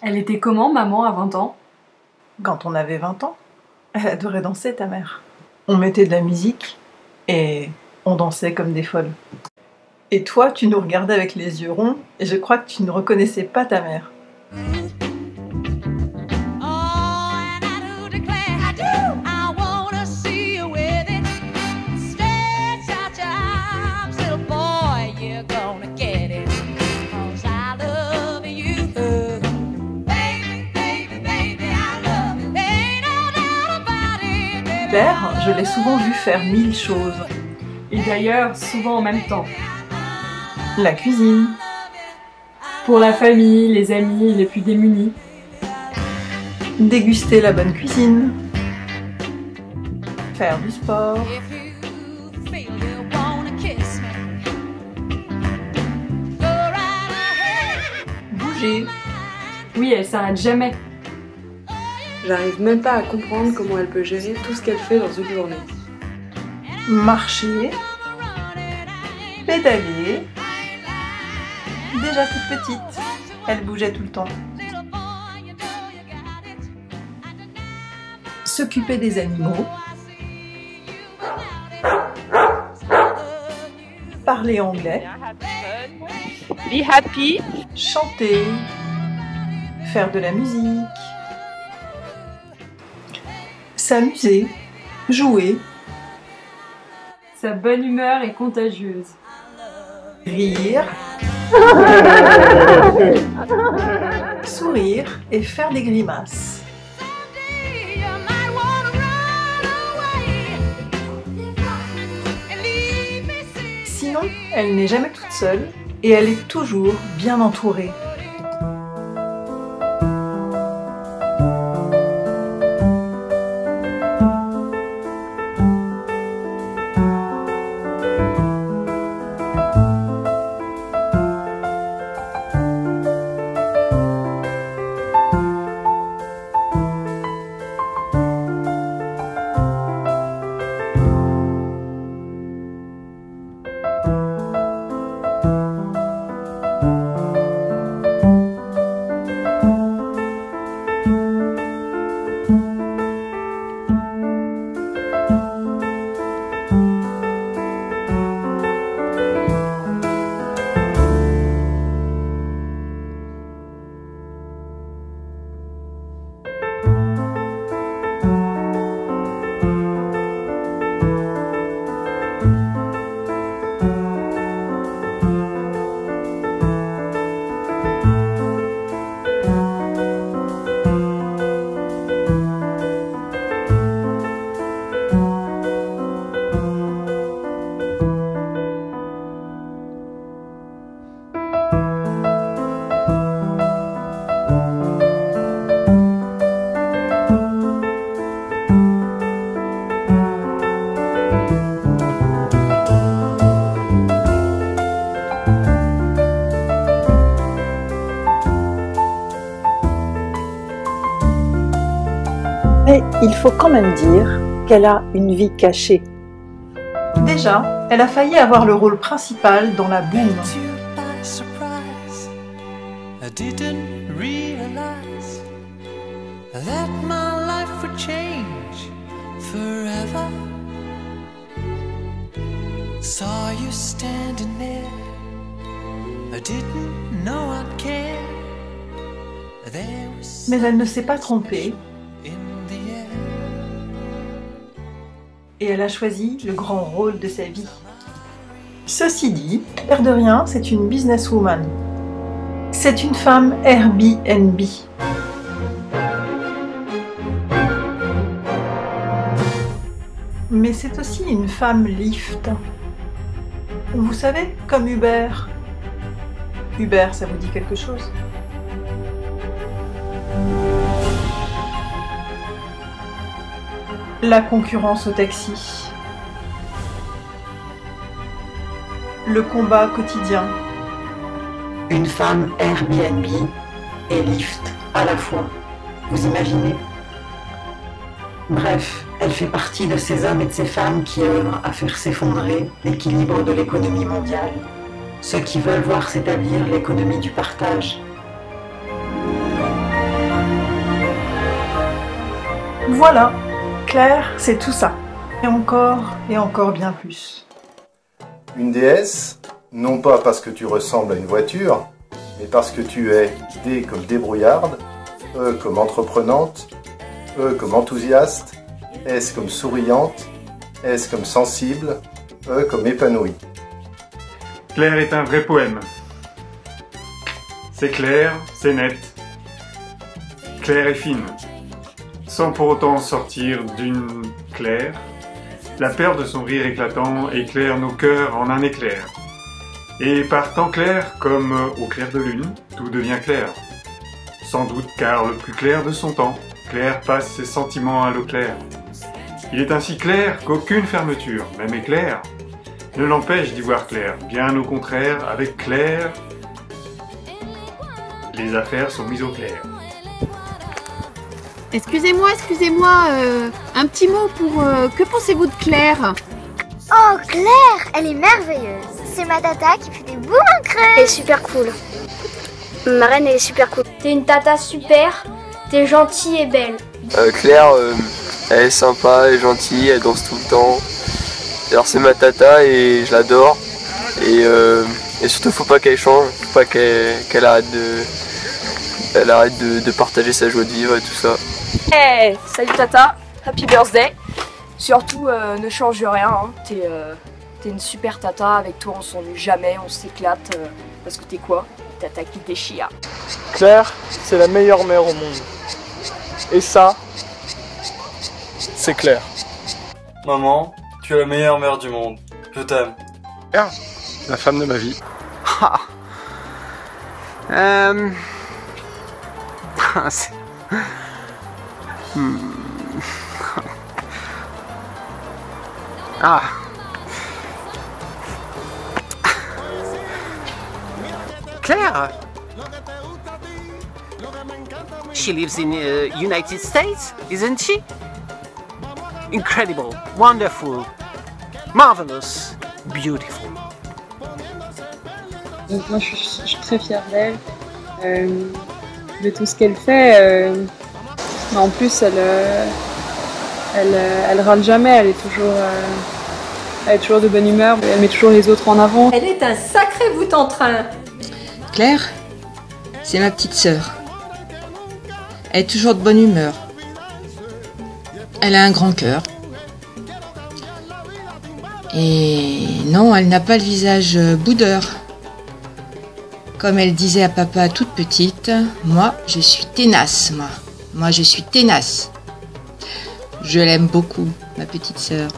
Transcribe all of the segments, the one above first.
Elle était comment, maman, à 20 ans? Quand on avait 20 ans, elle adorait danser, ta mère. On mettait de la musique et on dansait comme des folles. Et toi, tu nous regardais avec les yeux ronds et je crois que tu ne reconnaissais pas ta mère. Père, je l'ai souvent vu faire 1000 choses. Et d'ailleurs, souvent en même temps. La cuisine, Pour la famille, les amis, les plus démunis. déguster la bonne cuisine, faire du sport, bouger, Oui, elle s'arrête jamais. J'arrive même pas à comprendre comment elle peut gérer tout ce qu'elle fait dans une journée. marcher, pédaler. Déjà toute petite, elle bougeait tout le temps. S'occuper des animaux, parler anglais, Be happy. chanter, faire de la musique, s'amuser, jouer, Sa bonne humeur est contagieuse. rire, sourire et faire des grimaces. Sinon, elle n'est jamais toute seule et elle est toujours bien entourée. Mais il faut quand même dire qu'elle a une vie cachée. Déjà, elle a failli avoir le rôle principal dans la Boom. I didn't realize that my life would change forever. Saw you standing there, I didn't know I'd care. There was Mais elle ne s'est pas trompée in the air. et elle a choisi le grand rôle de sa vie. Ceci dit, l'air de rien, c'est une businesswoman. C'est une femme Airbnb. Mais c'est aussi une femme Lyft. Vous savez, comme Uber. Uber, ça vous dit quelque chose? La concurrence au taxi. Le combat quotidien. Une femme Airbnb et Lyft à la fois. Vous imaginez? Bref, elle fait partie de ces hommes et de ces femmes qui œuvrent à faire s'effondrer l'équilibre de l'économie mondiale, ceux qui veulent voir s'établir l'économie du partage. Voilà, Claire, c'est tout ça. Et encore bien plus. Une déesse, non pas parce que tu ressembles à une voiture, mais parce que tu es D comme débrouillarde, E comme entreprenante, E comme enthousiaste, S comme souriante, S comme sensible, E comme épanouie. Claire est un vrai poème. C'est clair, c'est net. Claire est fine, sans pour autant sortir d'une Claire. La perle de son rire éclatant éclaire nos cœurs en un éclair. Et par temps clair, comme au clair de lune, tout devient clair. Sans doute car le plus clair de son temps, Claire passe ses sentiments à l'eau claire. Il est ainsi clair qu'aucune fermeture, même éclair, ne l'empêche d'y voir clair. Bien au contraire, avec Claire, les affaires sont mises au clair. Excusez-moi, un petit mot pour... que pensez-vous de Claire? Oh, Claire, elle est merveilleuse. C'est ma tata qui fait des bons creux. Elle est super cool. Ma reine, elle est super cool. T'es une tata super, t'es gentille et belle. Claire, elle est sympa, elle est gentille, elle danse tout le temps. Alors c'est ma tata et je l'adore. Et surtout, faut pas qu'elle change, faut pas qu'elle arrête de partager sa joie de vivre et tout ça. Hey, salut tata, happy birthday. Surtout, ne change rien, hein. T'es une super tata, avec toi on s'ennuie jamais, on s'éclate, parce que t'es quoi? Tata qui déchire. Claire, c'est la meilleure mère au monde. Et ça, c'est Claire. Maman, tu es la meilleure mère du monde. Je t'aime. Claire, la femme de ma vie. Claire. She lives in United States, isn't she? Incredible, wonderful, marvelous, beautiful. Donc moi je suis très fière d'elle, de tout ce qu'elle fait. En plus elle râle jamais, elle est toujours de bonne humeur, elle met toujours les autres en avant. Elle est un sacré bout en train. Claire, c'est ma petite sœur. Elle est toujours de bonne humeur. Elle a un grand cœur. Et non, elle n'a pas le visage boudeur. Comme elle disait à papa toute petite, moi je suis tenace, moi je suis tenace. Je l'aime beaucoup, ma petite sœur.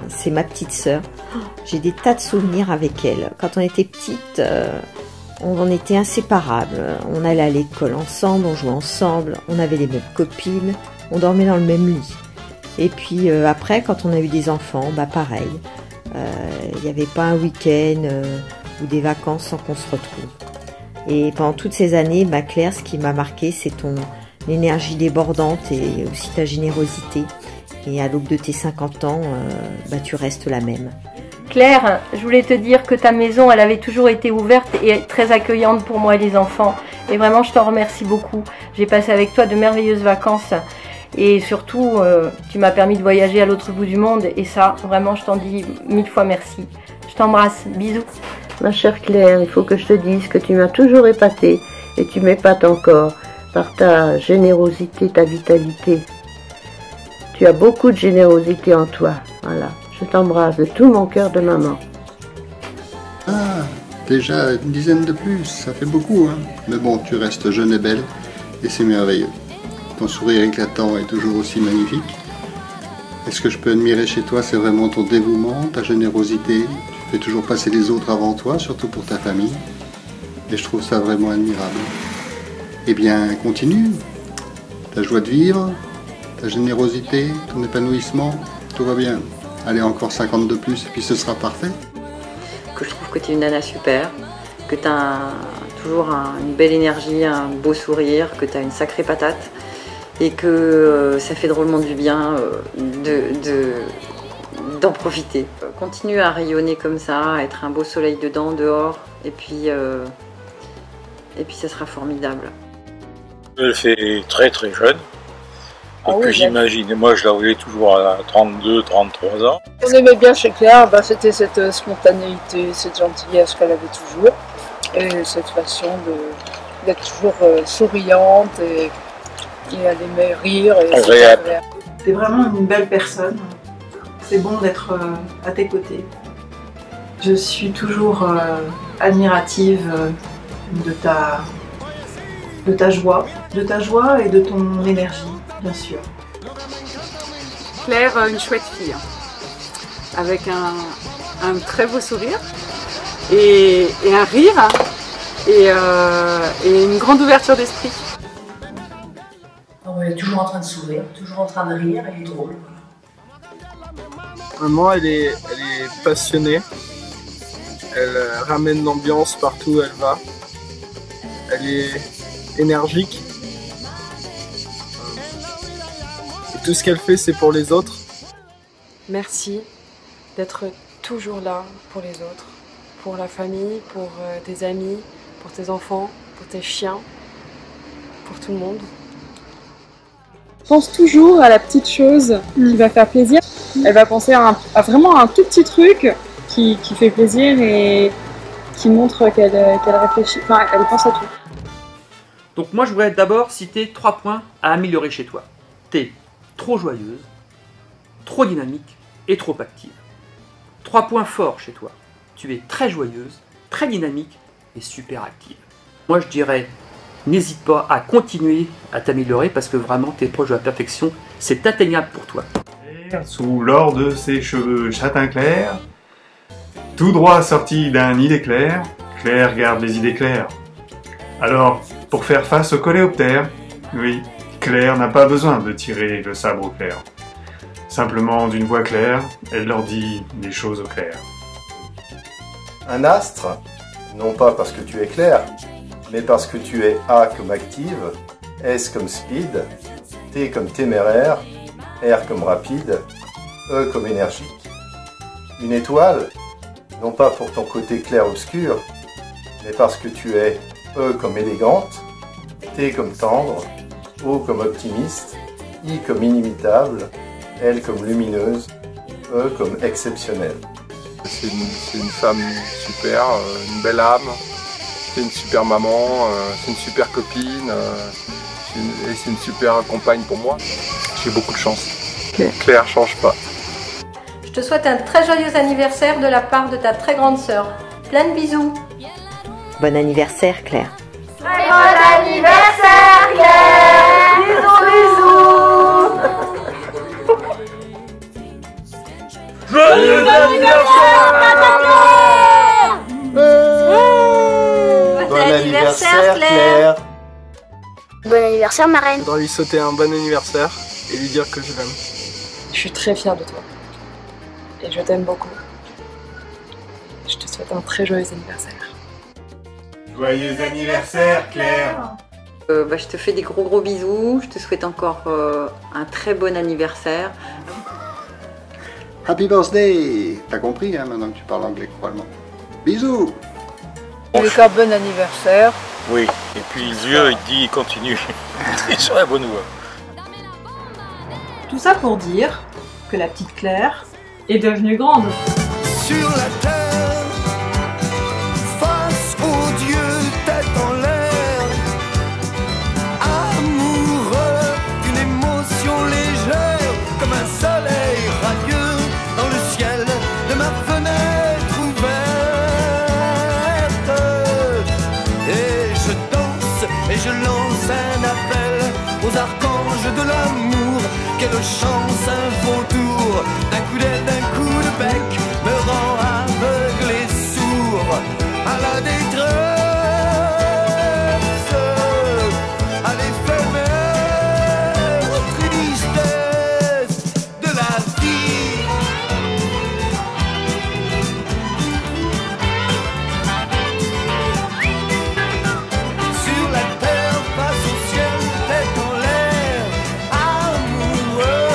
C'est ma petite sœur. J'ai des tas de souvenirs avec elle. Quand on était petite, on en était inséparables. On allait à l'école ensemble, on jouait ensemble, on avait les mêmes copines, on dormait dans le même lit. Et puis après, quand on a eu des enfants, bah pareil. Il n'y avait pas un week-end ou des vacances sans qu'on se retrouve. Et pendant toutes ces années, bah Claire, ce qui m'a marqué, c'est ton énergie débordante et aussi ta générosité. Et à l'aube de tes 50 ans, bah tu restes la même. Claire, je voulais te dire que ta maison, elle avait toujours été ouverte et très accueillante pour moi et les enfants. Et vraiment, je t'en remercie beaucoup. J'ai passé avec toi de merveilleuses vacances. Et surtout, tu m'as permis de voyager à l'autre bout du monde. Et ça, vraiment, je t'en dis 1000 fois merci. Je t'embrasse. Bisous. Ma chère Claire, il faut que je te dise que tu m'as toujours épatée. Et tu m'épates encore par ta générosité, ta vitalité. Tu as beaucoup de générosité en toi. Voilà. Je t'embrasse de tout mon cœur de maman. Ah, déjà une dizaine de plus, ça fait beaucoup, hein. Mais bon, tu restes jeune et belle, et c'est merveilleux. Ton sourire éclatant est toujours aussi magnifique. Et ce que je peux admirer chez toi, c'est vraiment ton dévouement, ta générosité. Tu fais toujours passer les autres avant toi, surtout pour ta famille. Et je trouve ça vraiment admirable. Eh bien, continue. Ta joie de vivre, ta générosité, ton épanouissement, tout va bien. Allez, encore 50 de plus, et puis ce sera parfait. Que je trouve que tu es une nana super, que tu as toujours une belle énergie, un beau sourire, que tu as une sacrée patate, et que ça fait drôlement du bien d'en profiter. Continue à rayonner comme ça, à être un beau soleil dedans, dehors, et puis ça sera formidable. Elle fait très très jeune, que j'imagine. Et moi, je la voyais toujours à 32, 33 ans. Ce qu'on aimait bien chez Claire, c'était cette spontanéité, cette gentillesse qu'elle avait toujours. Et cette façon d'être toujours souriante et elle aimait rire. T'es vraiment une belle personne. C'est bon d'être à tes côtés. Je suis toujours admirative de ta joie et de ton énergie, bien sûr. Claire, une chouette fille, avec un très beau sourire et un rire et une grande ouverture d'esprit. Elle est toujours en train de sourire, toujours en train de rire, elle est drôle. Maman, elle est passionnée. Elle ramène l'ambiance partout où elle va. Elle est énergique. Et tout ce qu'elle fait, c'est pour les autres. Merci d'être toujours là pour les autres, pour la famille, pour tes amis, pour tes enfants, pour tes chiens, pour tout le monde. Pense toujours à la petite chose qui va faire plaisir. Elle va penser à vraiment un tout petit truc qui fait plaisir et qui montre qu'elle réfléchit, enfin elle pense à tout. Donc moi je voudrais d'abord citer 3 points à améliorer chez toi. T'es trop joyeuse, trop dynamique et trop active. 3 points forts chez toi. Tu es très joyeuse, très dynamique et super active. Moi je dirais, n'hésite pas à continuer à t'améliorer parce que vraiment t'es proche de la perfection, c'est atteignable pour toi. Sous l'or de ses cheveux châtain clair, tout droit sorti d'un nid d'éclairs, Claire garde les idées claires. Alors, pour faire face aux coléoptères, oui, Claire n'a pas besoin de tirer le sabre au clair. Simplement d'une voix claire, elle leur dit des choses au clair. Un astre, non pas parce que tu es clair, mais parce que tu es A comme active, S comme speed, T comme téméraire, R comme rapide, E comme énergique. Une étoile, non pas pour ton côté clair-obscur, mais parce que tu es E comme élégante, T comme tendre, O comme optimiste, I comme inimitable, L comme lumineuse, E comme exceptionnelle. C'est une femme super, une belle âme, c'est une super maman, c'est une super copine, et c'est une super compagne pour moi. J'ai beaucoup de chance. Claire change pas. Je te souhaite un très joyeux anniversaire de la part de ta très grande sœur. Plein de bisous. Bon anniversaire, Claire. Très bon anniversaire, Claire. Bisous, bisous. Joyeux anniversaire, Bon anniversaire, Claire. Bon anniversaire, marraine. Je voudrais lui souhaiter un bon anniversaire et lui dire que je l'aime. Je suis très fière de toi. Et je t'aime beaucoup. Je te souhaite un très joyeux anniversaire. Joyeux anniversaire, Claire. Je te fais des gros bisous. Je te souhaite encore un très bon anniversaire. Happy birthday! T'as compris, hein, maintenant que tu parles anglais couramment. Bisous! Lucas, bon anniversaire. Oui, et puis Dieu, il dit, il continue. C'est sur la bonne voie. Tout ça pour dire que la petite Claire est devenue grande. Sur la terre, face au Dieu, tête en l'air, amoureux d'une émotion légère, comme un soleil radieux dans le ciel de ma fenêtre ouverte. Et je danse et je lance un appel aux archanges de l'amour. Quelle chance, un vautour, d'un coup d'aile, d'un coup de bec, me rend aveugle et sourd à la détresse, à l'éphémère tristesse de la vie. Sur la terre, face au ciel, tête en l'air, amoureux.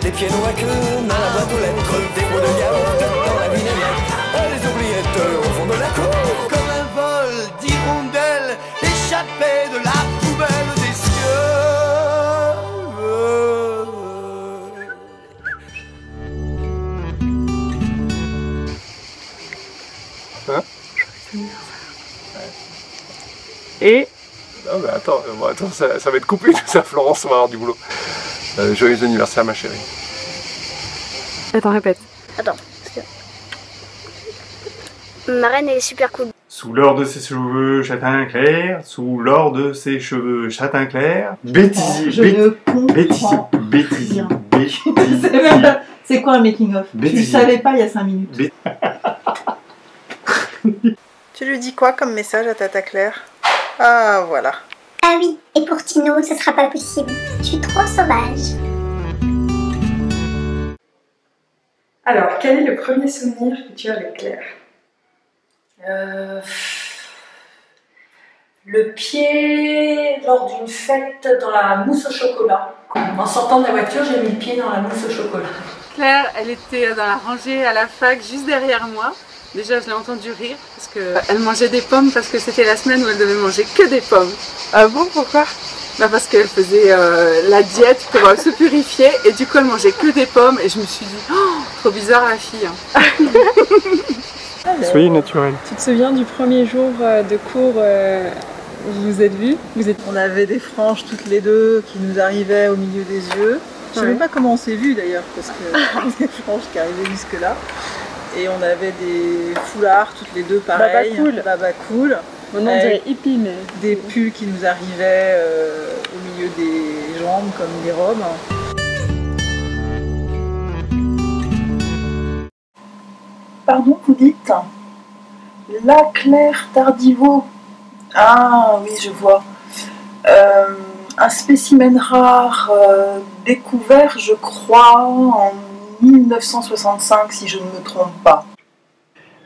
des pianos à queue dans la boîte aux lettres, des pots de yaourt dans la vinaigrette, les oubliettes au fond de la cour, comme un vol d'hirondelles échappé de la poubelle des cieux. Hein? Et non mais attends, ça va être coupé tout ça, Florence, on va avoir du boulot. Joyeux anniversaire ma chérie. Attends, répète. Attends. Ma reine, elle est super cool. Sous l'or de ses cheveux châtain clair, sous l'or de ses cheveux châtain clair. Bêtisier, bêtisier. C'est quoi un making-of? Tu le savais pas il y a 5 minutes. Tu lui dis quoi comme message à Tata Claire? Ah, voilà. Ah oui, et pour Tino, ce sera pas possible. Je suis trop sauvage. Alors, quel est le premier souvenir que tu as avec Claire? Le pied lors d'une fête dans la mousse au chocolat. En sortant de la voiture, j'ai mis le pied dans la mousse au chocolat. Claire, elle était dans la rangée à la fac juste derrière moi. Déjà, je l'ai entendu rire parce qu'elle mangeait des pommes parce que c'était la semaine où elle devait manger que des pommes. Ah bon, pourquoi? Bah parce qu'elle faisait la diète pour se purifier et du coup elle mangeait que des pommes et je me suis dit, oh, trop bizarre la fille. Hein. Soyez naturel. Tu te souviens du premier jour de cours où vous vous êtes vus? On avait des franges toutes les deux qui nous arrivaient au milieu des yeux. Je ne sais même pas comment on s'est vus d'ailleurs, parce que des franges qui arrivaient jusque là. Et on avait des foulards toutes les deux pareils. Baba cool. Maintenant on dirait hippie, mais... Des pulls qui nous arrivaient au milieu des jambes comme des robes. Pardon, vous dites? La Claire Tardiveau. Ah oui, je vois. Un spécimen rare découvert, je crois, en 1965, si je ne me trompe pas.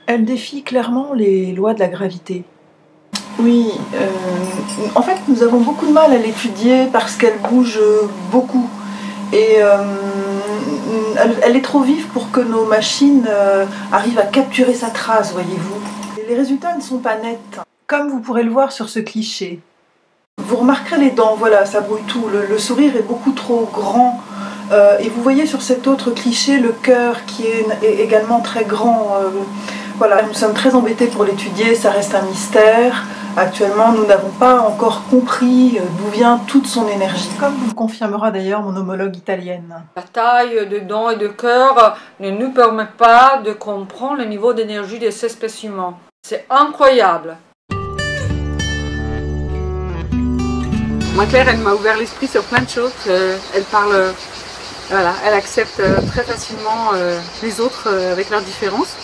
Elle défie clairement les lois de la gravité. Oui, en fait, nous avons beaucoup de mal à l'étudier parce qu'elle bouge beaucoup. Et elle est trop vive pour que nos machines arrivent à capturer sa trace, voyez-vous. Les résultats ne sont pas nets. Comme vous pourrez le voir sur ce cliché. Vous remarquerez les dents, voilà, ça brouille tout. Le sourire est beaucoup trop grand. Et vous voyez sur cet autre cliché le cœur qui est également très grand. Voilà, nous sommes très embêtés pour l'étudier, ça reste un mystère. Actuellement, nous n'avons pas encore compris d'où vient toute son énergie. Comme vous le confirmera d'ailleurs mon homologue italienne. La taille de dents et de cœur ne nous permet pas de comprendre le niveau d'énergie de ces spécimens. C'est incroyable. Moi, Claire, elle m'a ouvert l'esprit sur plein de choses. Elle parle, voilà, elle accepte très facilement les autres avec leurs différences.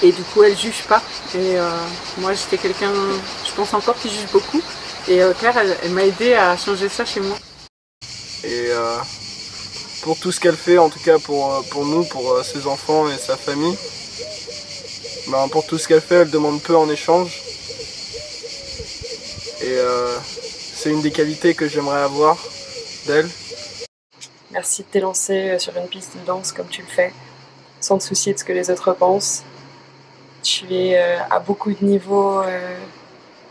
Et du coup, elle juge pas. Et moi, j'étais quelqu'un, je pense encore, qui juge beaucoup. Et Claire, elle m'a aidé à changer ça chez moi. Et pour tout ce qu'elle fait, en tout cas pour nous, pour ses enfants et sa famille, ben, pour tout ce qu'elle fait, elle demande peu en échange. Et c'est une des qualités que j'aimerais avoir d'elle. Merci de t'élancer sur une piste de danse comme tu le fais, sans te soucier de ce que les autres pensent. Tu es à beaucoup de niveaux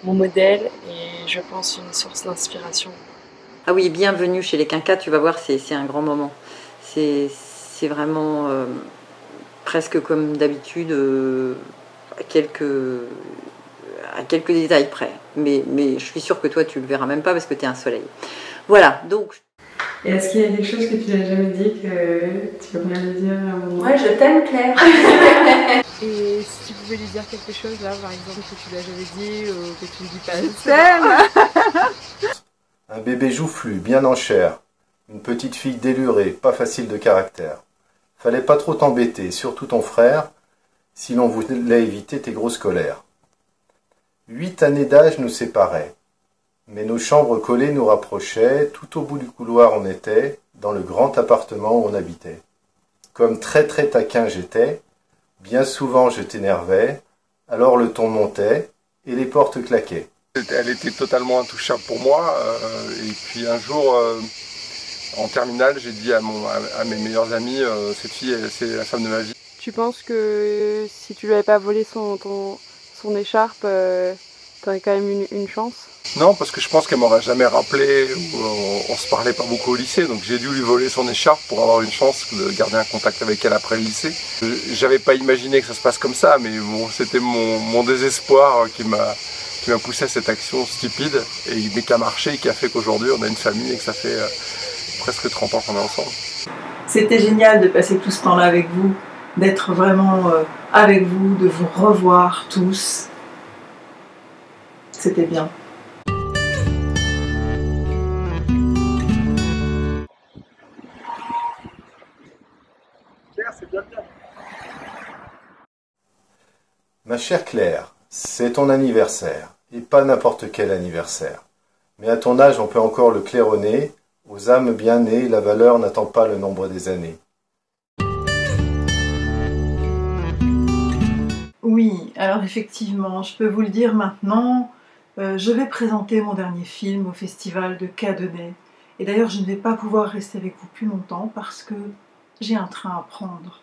mon modèle et je pense une source d'inspiration. Ah oui, bienvenue chez les Quinquas, tu vas voir, c'est un grand moment. C'est vraiment presque comme d'habitude, à quelques détails près. Mais je suis sûre que toi, tu le verras même pas parce que tu es un soleil. Voilà, donc... Et est-ce qu'il y a des choses que tu n'as jamais dit que tu veux bien lui dire à un moment? Ouais, je t'aime, Claire. Et si tu pouvais lui dire quelque chose là, par exemple, que tu lui as jamais dit ou que tu ne dis pas, je t'aime. Un bébé joufflu, bien en chair. Une petite fille délurée, pas facile de caractère. Fallait pas trop t'embêter, surtout ton frère, si l'on voulait éviter tes grosses colères. 8 années d'âge nous séparaient. Mais nos chambres collées nous rapprochaient, tout au bout du couloir on était, dans le grand appartement où on habitait. Comme très très taquin j'étais, bien souvent je t'énervais, alors le ton montait et les portes claquaient. Elle était totalement intouchable pour moi, et puis un jour, En terminale, j'ai dit à mes meilleurs amis, cette fille, c'est la femme de ma vie. Tu penses que si tu lui avais pas volé son écharpe, t'aurais quand même une chance? Non, parce que je pense qu'elle m'aurait jamais rappelé, on se parlait pas beaucoup au lycée, donc j'ai dû lui voler son écharpe pour avoir une chance de garder un contact avec elle après le lycée. J'avais pas imaginé que ça se passe comme ça, mais bon, c'était mon désespoir qui m'a poussé à cette action stupide, mais qui a marché et qui a fait qu'aujourd'hui on a une famille et que ça fait presque 30 ans qu'on est ensemble. C'était génial de passer tout ce temps-là avec vous, d'être vraiment avec vous, de vous revoir tous. C'était bien. Ma chère Claire, c'est ton anniversaire, et pas n'importe quel anniversaire. Mais à ton âge, on peut encore le claironner. Aux âmes bien nées, la valeur n'attend pas le nombre des années. Oui, alors effectivement, je peux vous le dire maintenant, je vais présenter mon dernier film au festival de Cadenet. Et d'ailleurs, je ne vais pas pouvoir rester avec vous plus longtemps parce que j'ai un train à prendre.